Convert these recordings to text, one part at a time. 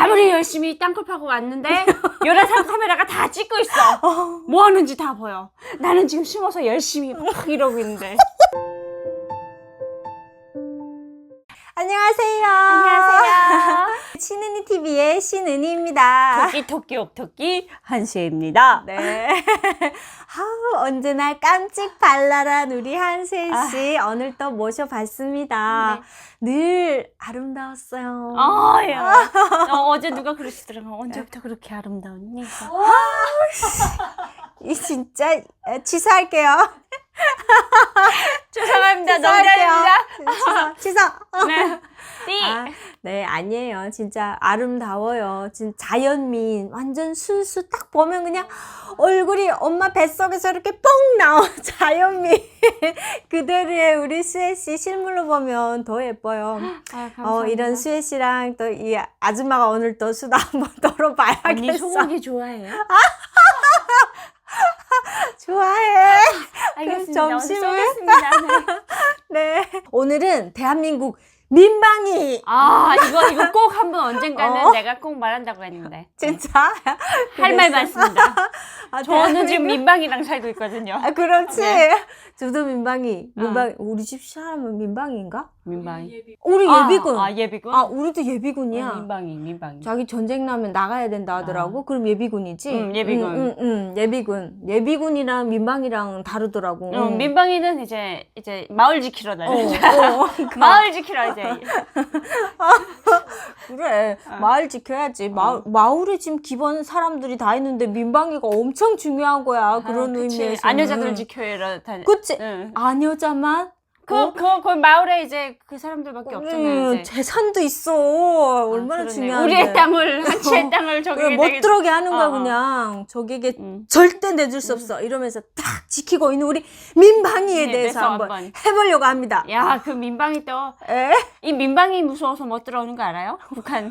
아무리 열심히 땅굴 파고 왔는데 열화상 카메라가 다 찍고 있어. 뭐 하는지 다 보여. 나는 지금 숨어서 열심히 막 이러고 있는데. 안녕하세요. 안녕하세요. 신은이 TV의 신은이입니다. 토끼 옥토끼 한시입니다. 네. 아우, 언제나 깜찍 발랄한 우리 한세 씨 오늘 또 모셔봤습니다. 늘 아름다웠어요. 야. 어제 누가 그러시더라고. 언제부터 그렇게 아름다웠니? 이 진짜 취소할게요. 죄송합니다. 농담입니다. 취소. 네. 띠. 네, 아니에요. 진짜 아름다워요. 진짜 자연미인. 완전 순수 딱 보면 그냥 얼굴이 엄마 뱃속에서 이렇게 뻥 나온 자연미인. 그대로의 우리 수혜 씨 실물로 보면 더 예뻐요. 감사합니다. 이런 수혜 씨랑 또 이 아줌마가 오늘 또 수다 한번 떨어봐야겠어. 언니 소고기 좋아해요? 좋아해. 알겠습니다. 오늘 점심을. 쏘겠습니다. 네. 네. 오늘은 대한민국 민방위. 이거 꼭 한번 언젠가는 내가 꼭 말한다고 했는데. 진짜? 할 말 많습니다. 저는 지금 대한민국- 민방이랑 살고 있거든요. 그렇지. 네. 저도 민방위. 우리 집 사람은 민방위인가? 민방이. 우리 예비군. 예비군? 우리도 예비군이야. 민방이. 자기 전쟁 나면 나가야 된다 하더라고. 그럼 예비군이지? 예비군. 예비군. 예비군이랑 민방위랑 다르더라고. 민방이는 이제 마을 지키러 다녀. 그러니까. 마을 지키러 이제. 그래. 마을 지켜야지. 마을에 지금 기본 사람들이 다 있는데 민방위가 엄청 중요한 거야. 그런 의미에서. 아녀자들 지켜라 다녀. 그치? 응. 아녀자만? 그 마을에 이제 그 사람들밖에 없잖아요. 이제. 재산도 있어. 얼마나 그러네. 중요한데. 우리의 땅을 한 채의 땅을 저기 못 들어오게 하는 거야 그냥. 저기에게 절대 내줄 수 없어. 이러면서 딱 지키고 있는 우리 민방위에 대해서 한번 해보려고 합니다. 야, 그 민방위 또. 이 민방위 무서워서 못 들어오는 거 알아요?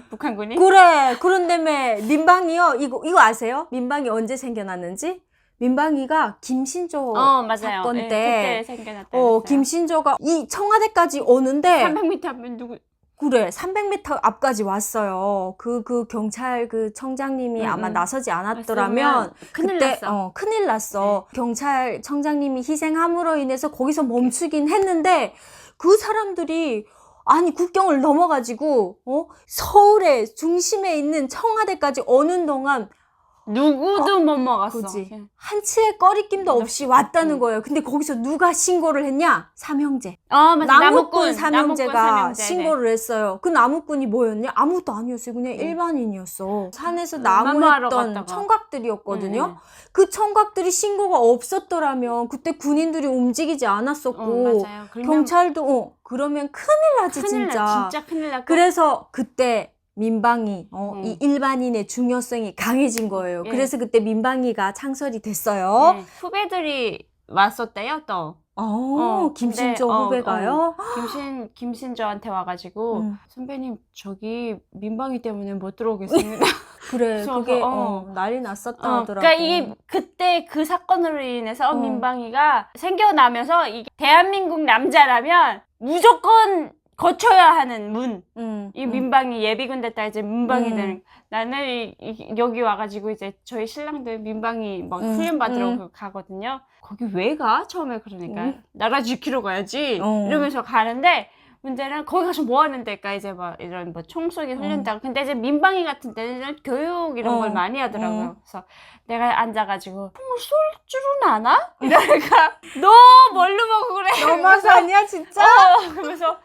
북한군이? 그래. 그런다며 민방위요. 이거 아세요? 민방위 언제 생겨났는지? 민방위가 김신조 맞아요. 사건 네, 때 그때 생겨났다. 김신조가 이 청와대까지 오는데 300m 하면 누구? 그래 300m 앞까지 왔어요. 그 경찰 그 청장님이 아마 나서지 않았더라면 큰일 그때 났어. 큰일 났어. 경찰 청장님이 희생함으로 인해서 거기서 멈추긴 했는데 그 사람들이 아니 국경을 넘어가지고 서울의 중심에 있는 청와대까지 오는 동안 누구도 못 먹었어. 그지. 한 치의 꺼리낌도 없이 왔다는 거예요. 근데 거기서 누가 신고를 했냐? 삼형제. 맞아. 나무꾼 삼형제가 삼형제. 신고를 했어요. 그 나무꾼이 뭐였냐? 아무것도 아니었어요. 그냥 일반인이었어. 산에서 나무했던 청각들이었거든요. 그 청각들이 신고가 없었더라면 그때 군인들이 움직이지 않았었고 맞아요. 경찰도 그러면 큰일 나지 진짜. 진짜 큰일 났고. 그래서 그때 민방위, 이 일반인의 중요성이 강해진 거예요. 그래서 그때 민방위가 창설이 됐어요. 후배들이 왔었대요, 또. 김신조 후배가요? 김신조한테 와가지고, 선배님, 저기 민방위 때문에 못 들어오겠습니다. 그래, 그게 난리 났었다 하더라고. 그러니까 이게 그때 그 사건으로 인해서 민방위가 생겨나면서 이게 대한민국 남자라면 무조건 거쳐야 하는 문. 이 민방위 예비군 됐다 이제 민방위 되는. 나는 여기 와가지고 이제 저희 신랑들 민방위 막 훈련 받으러 가거든요. 거기 왜 가? 처음에 그러니까 나라 지키러 가야지 이러면서 가는데 문제는 거기 가서 뭐 하는 데일까 이제 막 이런 뭐 총쏘기 훈련다고. 근데 이제 민방위 같은 데는 교육 이런 걸 많이 하더라고요. 그래서 내가 앉아가지고 총을 쏠 줄은 아나? 이러니까 너 뭘로 보고 그래? 너무하서 아니야 진짜? 그러면서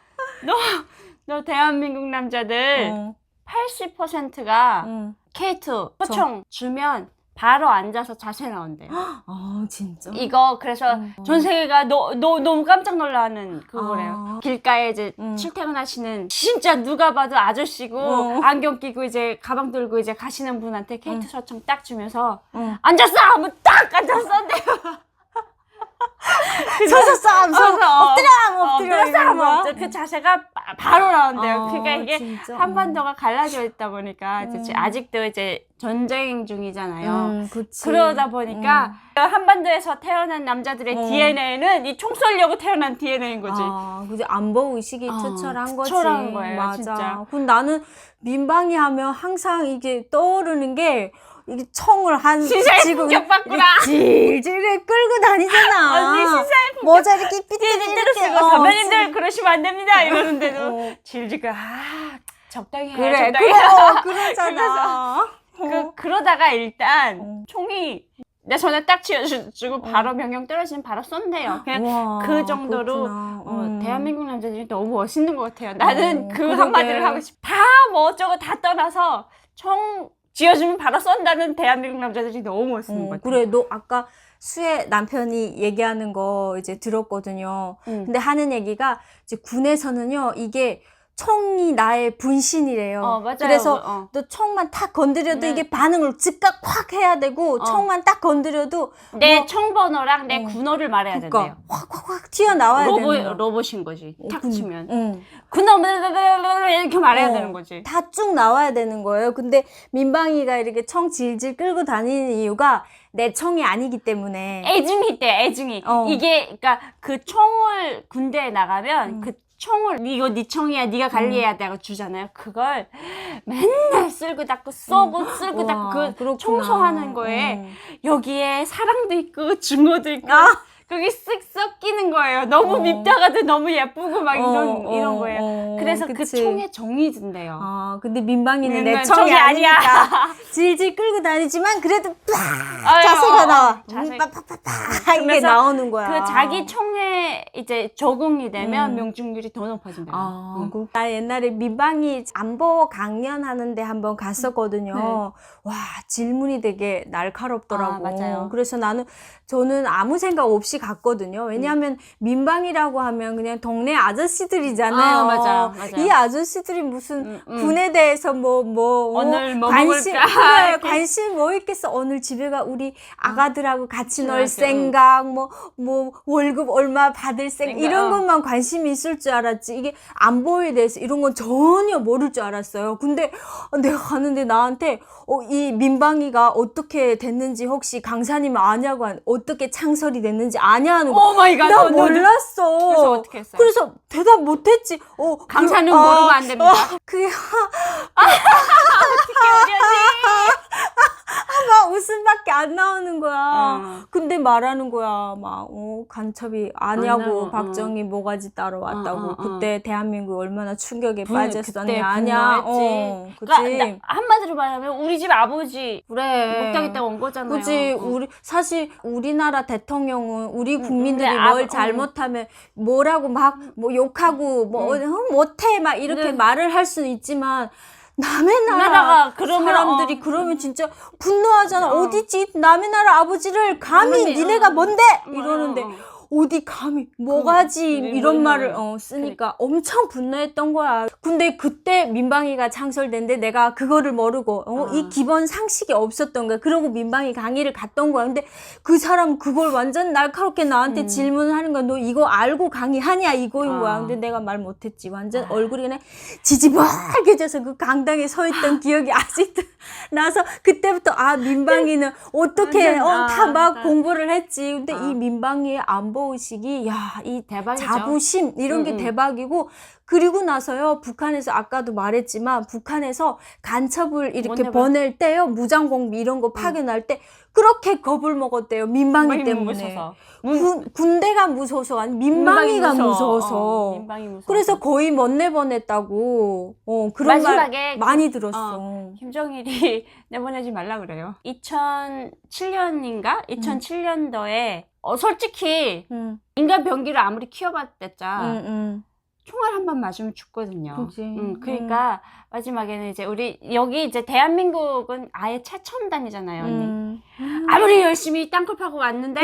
너 대한민국 남자들 80%가 K2 표총 주면 바로 앉아서 자세 나온대요. 진짜? 이거 그래서 전 세계가 너무 깜짝 놀라는 그거래요. 길가에 이제 출퇴근하시는 진짜 누가 봐도 아저씨고 안경 끼고 이제 가방 들고 이제 가시는 분한테 K2 소총 딱 주면서 앉았어 하면 딱 앉았어. 서서 싸움, 엎드려 싸움, 이런 엎드려. 그 자세가 바로 나온대요. 아, 그러니까 이게 진짜? 한반도가 갈라져 있다 보니까 이제 아직도 이제 전쟁 중이잖아요. 그치. 그러다 보니까 한반도에서 태어난 남자들의 DNA는 이 총 쏘려고 태어난 DNA인 거지. 아, 그지. 안보 의식이 투철한 거지. 투철한 거예요, 맞아. 진짜. 근데 나는 민방위 하면 항상 이게 떠오르는 게 이게 총을 한 시사에 지금 공격받구나. 질질 끌고 다니잖아. 언니 시사에 모자 이렇게 삐뚤삐뚤 삐뚤삐뚤 쓰고 선배님들 그러시면 안 됩니다 이러는데도 질질 적당히 해. 그래, 적당히 그러잖아. 그러다가 일단 총이 내 손에 딱 쥐어주고 바로 명령 떨어지면 바로 쏜대요. 그냥 와, 그 정도로 대한민국 남자들이 너무 멋있는 것 같아요. 나는 그 그러게. 한마디를 하고 싶어. 다 뭐 어쩌고 다 떠나서 총 쥐어주면 바로 쏜다는 대한민국 남자들이 너무 멋있는 것 같아요. 그래, 너 아까 수혜 남편이 얘기하는 거 이제 들었거든요. 근데 하는 얘기가 이제 군에서는요, 이게 총이 나의 분신이래요. 맞아요. 그래서 너 총만 탁 건드려도 이게 반응을 즉각 확 해야 되고 총만 딱 건드려도 내 총번호랑 내 군호를 말해야 된대요. 확 튀어나와야 되는 거야. 로봇인 거지. 탁 치면. 응. 군호 이렇게 말해야 되는 거지. 다 쭉 나와야 되는 거예요. 근데 민방위가 이렇게 총 질질 끌고 다니는 이유가 내 총이 아니기 때문에. 애증이 있대, 애증이. 이게, 그니까, 그 총을 군대에 나가면, 그 총을, 이거 네 총이야, 네가 관리해야 돼 하고 주잖아요. 그걸 맨날 쓸고 닦고, 쏘고, 쓸고 닦고, 그 청소하는 거에, 여기에 사랑도 있고, 증오도 있고, 그게 쓱 섞이는 거예요. 너무 밉다가도 너무 예쁘고 막 이런 거예요. 그래서 그 총에 정이 든대요. 근데 민방위는 내 총이 총이 아니야. 아니니까 질질 끌고 다니지만 그래도 자세가 나와. 팍팍팍 이게 나오는 거야. 그 자기 총에 이제 적응이 되면 명중률이 더 높아진대요. 나 옛날에 민방위 안보 강연하는데 한번 갔었거든요. 와, 질문이 되게 날카롭더라고. 맞아요. 그래서 저는 아무 생각 없이 갔거든요. 왜냐하면 민방위라고 하면 그냥 동네 아저씨들이잖아요. 맞아. 이 아저씨들이 무슨 군에 대해서 오늘 뭐 관심, 먹을까? 관심 뭐 있겠어. 오늘 집에 가 우리 아가들하고 같이 놀 생각, 뭐 월급 얼마 받을 생각, 이런 것만 관심이 있을 줄 알았지. 이게 안보에 대해서 이런 건 전혀 모를 줄 알았어요. 근데 내가 가는데 나한테 이 민방위가 어떻게 됐는지 혹시 강사님 아냐고 어떻게 창설이 됐는지 아냐는 거. 오 마이 갓. 나 몰랐어. 그래서 어떻게 했어요? 그래서 대답 못했지. 강사는 모르고 안 됩니다. 그게 어떻게 우려지? 막 웃음밖에 안 나오는 거야. 근데 말하는 거야. 막 간첩이 아냐고 박정희 모가지 따러 왔다고. 그때 대한민국 얼마나 충격에 빠졌었니 아냐. 그치. 그러니까 한마디로 말하면 우리 집 아버지 그래. 목당했다고 온 거잖아요. 그치. 사실 우리나라 대통령은 우리 국민들이 뭘 잘못하면 뭐라고 막 욕하고 못해 막 이렇게 말을 할 수는 있지만 남의 나라 그러면 사람들이 그러면 진짜 분노하잖아. 어디지? 남의 나라 아버지를 감히 니네가 뭔데? 이러는데 어디 감히 뭐가지 이런 말을 쓰니까 엄청 분노했던 거야. 근데 그때 민방위가 창설된데 내가 그거를 모르고 이 기본 상식이 없었던 거야. 그러고 민방위 강의를 갔던 거야. 근데 그 사람 그걸 완전 날카롭게 나한테 질문을 하는 거야. 너 이거 알고 강의하냐 이거인 거야. 근데 내가 말 못했지. 완전 얼굴이 그냥 지지부하게져서 그 강당에 서 있던 기억이 아직도 나서 그때부터 민방위는 어떻게 다 막 공부를 했지. 근데 이 민방위의 안보 의식이 이 대박이죠. 자부심 이런 게 대박이고 그리고 나서요 북한에서 아까도 말했지만 북한에서 간첩을 이렇게 보낼 때요 무장공비 이런 거 파견할 때 그렇게 겁을 먹었대요. 민방위 때문에. 무서워서. 군대가 무서워서 아니 민방위가 무서워서. 민방위 무서워서. 그래서 거의 못 내보냈다고. 그런 마지막에 말 많이 들었어. 김정일이 내보내지 말라 그래요. 2007년인가? 2007년도에 솔직히 인간 병기를 아무리 키워봤댔자 총알 한 번 맞으면 죽거든요. 그러니까 마지막에는 이제 여기 이제 대한민국은 아예 최첨단이잖아요, 언니. 아무리 열심히 땅굴 파고 왔는데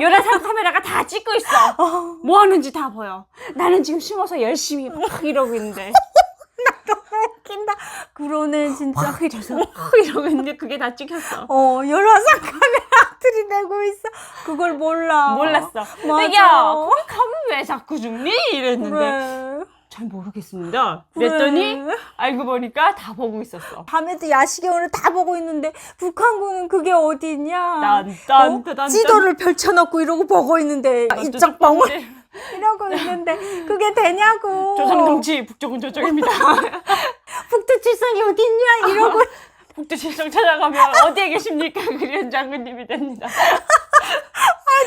열화상 카메라가 다 찍고 있어. 뭐 하는지 다 보여. 나는 지금 숨어서 열심히 막 이러고 있는데. 웃긴다. 그러네 진짜. 이러고 있는데 그게 다 찍혔어. 열화상 카메라 들이대고 있어. 그걸 몰라. 몰랐어. 맞아. 야, 거기 가면 왜 자꾸 죽니? 이랬는데 그래. 잘 모르겠습니다. 그랬더니 알고 보니까 다 보고 있었어. 밤에도 야시경을 다 보고 있는데 북한군은 그게 어디 있냐? 딴. 지도를 펼쳐놓고 이러고 보고 있는데 이쪽 뻥을 이러고 있는데 그게 되냐고. 조선정치 북쪽은 저쪽입니다. 북두 칠성이 어디 있냐? 이러고 북두칠성 찾아가면 어디에 계십니까? 그런 장군님이 됩니다.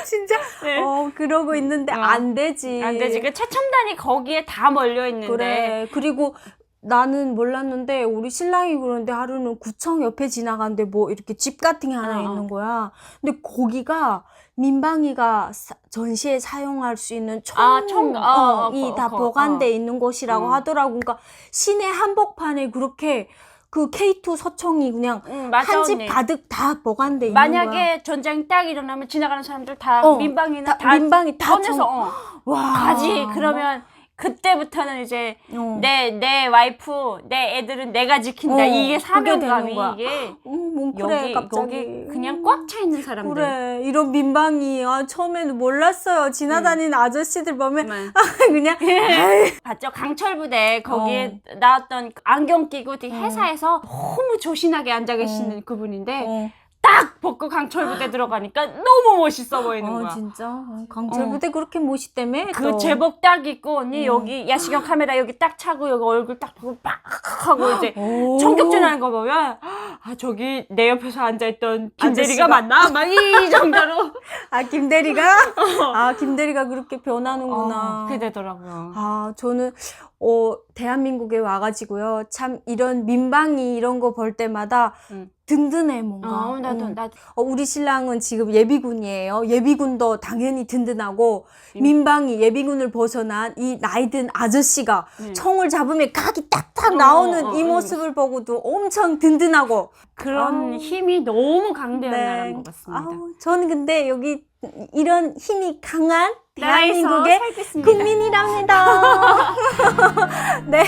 진짜 네. 그러고 있는데 안 되지. 안 되지. 그 최첨단이 거기에 다 몰려 있는데. 그래. 그리고 나는 몰랐는데 우리 신랑이 그러는데 하루는 구청 옆에 지나가는데 뭐 이렇게 집 같은 게 하나 있는 거야. 근데 거기가 민방위가 전시에 사용할 수 있는 총이 다 보관돼 있는 곳이라고 하더라고. 그러니까 시내 한복판에 그렇게 그 K2 서총이 그냥 한 집 가득 다 보관돼 있는 만약에 거야. 전쟁이 딱 일어나면 지나가는 사람들 다 민방위나 민방위 다 꺼내서 와, 가지. 그러면 그때부터는 이제 내 와이프, 내 애들은 내가 지킨다. 이게 사명감이 이게 뭉클해 여기 그냥 꽉 차 있는 사람들. 그래. 이런 민방위 처음에는 몰랐어요. 지나다니는 아저씨들 보면 그냥 봤죠? 강철부대 거기에 나왔던 안경 끼고 되게 회사에서 너무 조신하게 앉아 계시는 그분인데 딱 벗고 강철부대 들어가니까 너무 멋있어 보이는 거야. 진짜? 강철부대 그렇게 멋있다며? 그 제복 딱 입고 언니 여기 야시경 카메라 여기 딱 차고 여기 얼굴 딱 보고 빡 하고 이제 총격전하는 거 보면 저기 내 옆에서 앉아있던 김대리가 맞나? 막 이 정도로 김대리가? 김대리가 그렇게 변하는구나. 그게 되더라고요. 저는 대한민국에 와가지고요. 참 이런 민방위 이런 거 볼 때마다 든든해 뭔가. 나도. 우리 신랑은 지금 예비군이에요. 예비군도 당연히 든든하고 민방위 예비군을 벗어난 이 나이든 아저씨가 총을 잡으면 각이 딱딱 나오는 이 모습을 보고도 엄청 든든하고 그런 힘이 너무 강대한 나라인 것 같습니다. 저는 근데 여기 이런 힘이 강한 대한민국의 국민이랍니다. 네,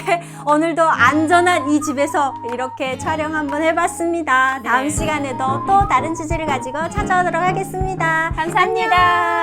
오늘도 안전한 이 집에서 이렇게 촬영 한번 해봤습니다. 다음 시간에도 또 다른 주제를 가지고 찾아오도록 하겠습니다. 감사합니다.